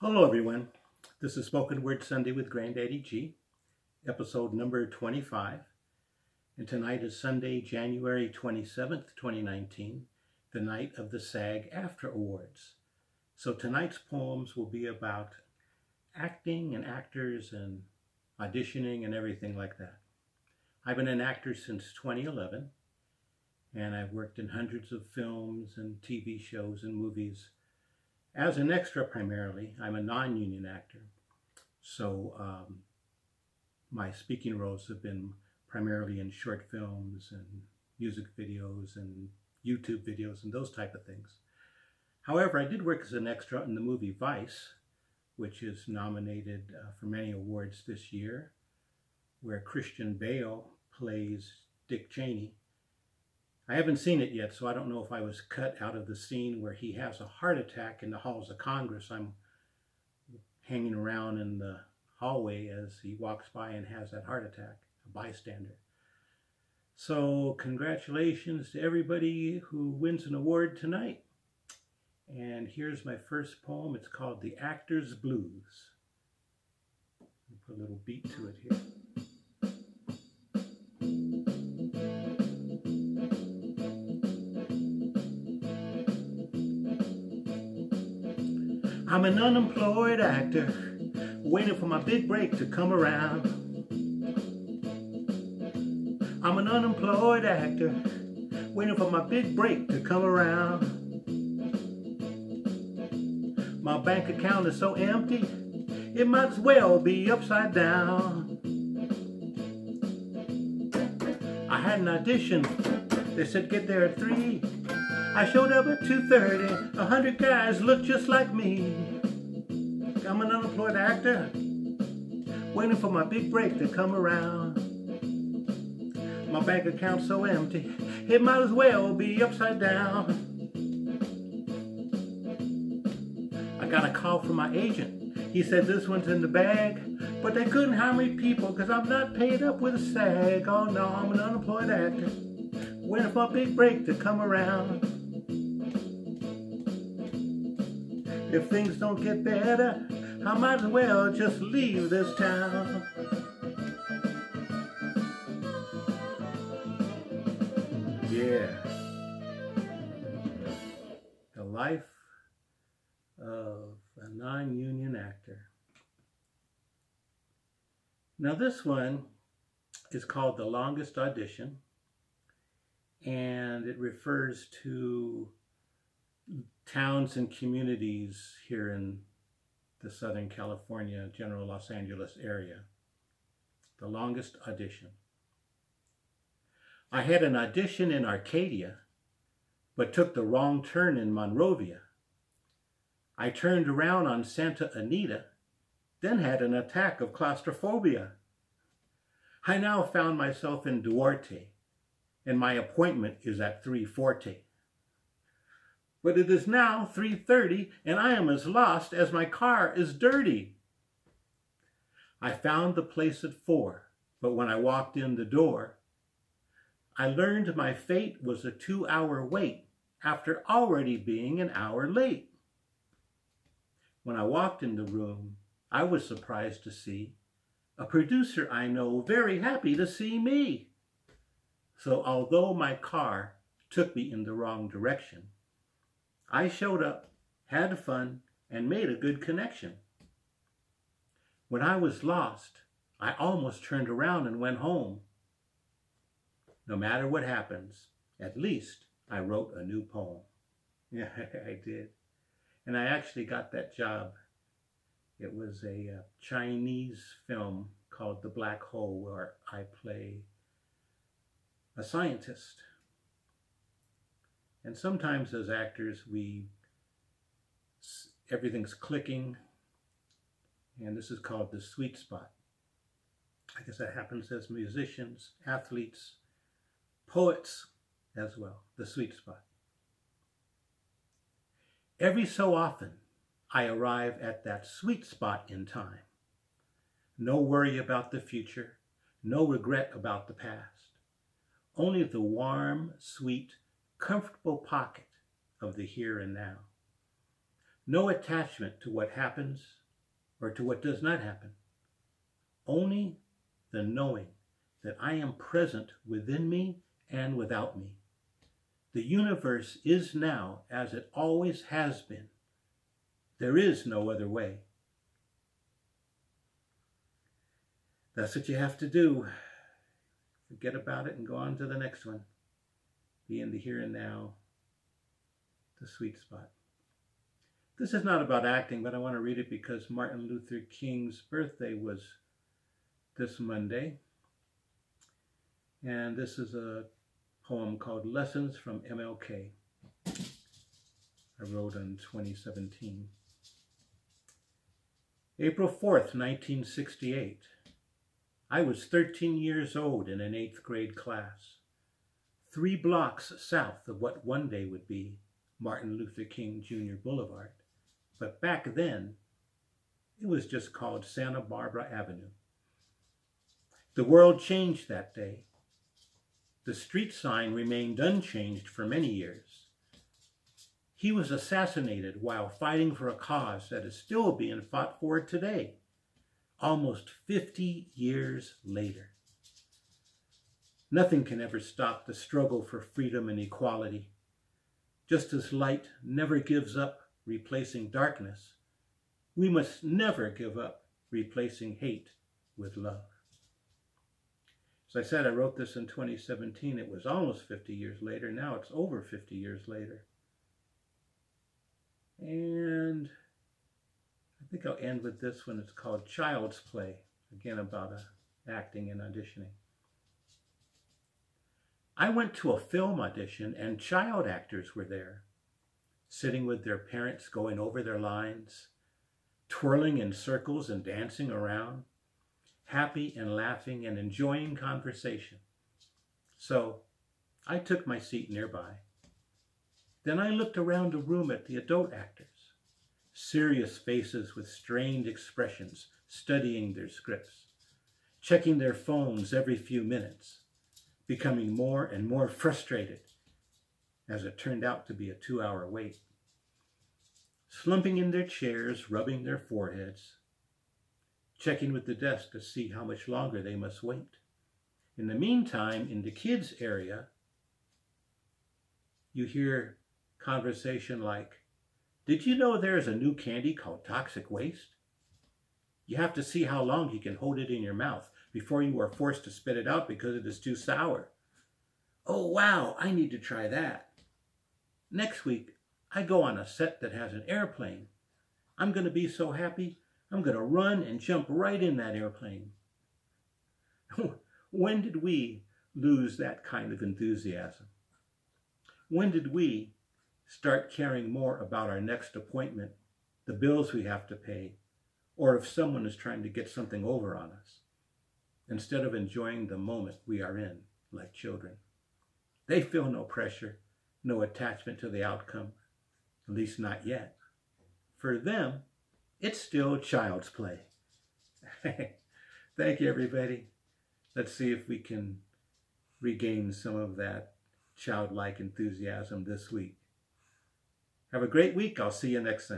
Hello everyone, this is Spoken Word Sunday with Granddaddy G, episode number 25, and tonight is Sunday, January 27th, 2019, the night of the SAG-AFTRA Awards. So tonight's poems will be about acting and actors and auditioning and everything like that. I've been an actor since 2011, and I've worked in hundreds of films and TV shows and movies. As an extra primarily, I'm a non-union actor, so my speaking roles have been primarily in short films and music videos and YouTube videos and those type of things. However, I did work as an extra in the movie Vice, which is nominated for many awards this year, where Christian Bale plays Dick Cheney. I haven't seen it yet, so I don't know if I was cut out of the scene where he has a heart attack in the halls of Congress. I'm hanging around in the hallway as he walks by and has that heart attack, a bystander. So congratulations to everybody who wins an award tonight. And here's my first poem. It's called The Actor's Blues. I'll put a little beat to it here. I'm an unemployed actor, waiting for my big break to come around. I'm an unemployed actor, waiting for my big break to come around. My bank account is so empty, it might as well be upside down. I had an audition, they said get there at 3. I showed up at 2:30, 100 guys look just like me. I'm an unemployed actor, waiting for my big break to come around. My bank account's so empty, it might as well be upside down. I got a call from my agent. He said this one's in the bag, but they couldn't hire me people because I'm not paid up with a SAG. Oh no, I'm an unemployed actor, waiting for my big break to come around. If things don't get better, I might as well just leave this town. Yeah. The life of a non-union actor. Now this one is called The Longest Audition, and it refers to towns and communities here in the Southern California, general Los Angeles area. The Longest Audition. I had an audition in Arcadia, but took the wrong turn in Monrovia. I turned around on Santa Anita, then had an attack of claustrophobia. I now found myself in Duarte, and my appointment is at 3:40. But it is now 3:30, and I am as lost as my car is dirty. I found the place at 4, but when I walked in the door, I learned my fate was a 2-hour wait after already being an hour late. When I walked in the room, I was surprised to see a producer I know very happy to see me. So although my car took me in the wrong direction, I showed up, had fun, and made a good connection. When I was lost, I almost turned around and went home. No matter what happens, at least I wrote a new poem. Yeah, I did. And I actually got that job. It was a Chinese film called The Black Hole, where I play a scientist. And sometimes as actors, everything's clicking, and this is called the sweet spot. I guess that happens as musicians, athletes, poets as well, the sweet spot. Every so often, I arrive at that sweet spot in time. No worry about the future, no regret about the past. Only the warm, sweet, comfortable pocket of the here and now. No attachment to what happens or to what does not happen. Only the knowing that I am present within me and without me. The universe is now as it always has been. There is no other way. That's what you have to do. Forget about it and go on to the next one. Be in the here and now, the sweet spot. This is not about acting, but I want to read it because Martin Luther King's birthday was this Monday. And this is a poem called Lessons from MLK. I wrote in 2017. April 4th, 1968. I was 13 years old in an 8th grade class, 3 blocks south of what one day would be Martin Luther King Jr. Boulevard. But back then, it was just called Santa Barbara Avenue. The world changed that day. The street sign remained unchanged for many years. He was assassinated while fighting for a cause that is still being fought for today, almost 50 years later. Nothing can ever stop the struggle for freedom and equality. Just as light never gives up replacing darkness, we must never give up replacing hate with love. As I said, I wrote this in 2017. It was almost 50 years later. Now it's over 50 years later. And I think I'll end with this one. It's called Child's Play, again about acting and auditioning. I went to a film audition and child actors were there, sitting with their parents going over their lines, twirling in circles and dancing around, happy and laughing and enjoying conversation. So I took my seat nearby. Then I looked around the room at the adult actors, serious faces with strained expressions, studying their scripts, checking their phones every few minutes, becoming more and more frustrated as it turned out to be a 2-hour wait. Slumping in their chairs, rubbing their foreheads, checking with the desk to see how much longer they must wait. In the meantime, in the kids' area, you hear conversation like, "Did you know there is a new candy called toxic waste? You have to see how long you can hold it in your mouth before you are forced to spit it out because it is too sour. Oh wow, I need to try that. Next week, I go on a set that has an airplane. I'm going to be so happy, I'm going to run and jump right in that airplane." When did we lose that kind of enthusiasm? When did we start caring more about our next appointment, the bills we have to pay, or if someone is trying to get something over on us, instead of enjoying the moment we are in like children? They feel no pressure, no attachment to the outcome, at least not yet. For them, it's still child's play. Thank you, everybody. Let's see if we can regain some of that childlike enthusiasm this week. Have a great week. I'll see you next Sunday.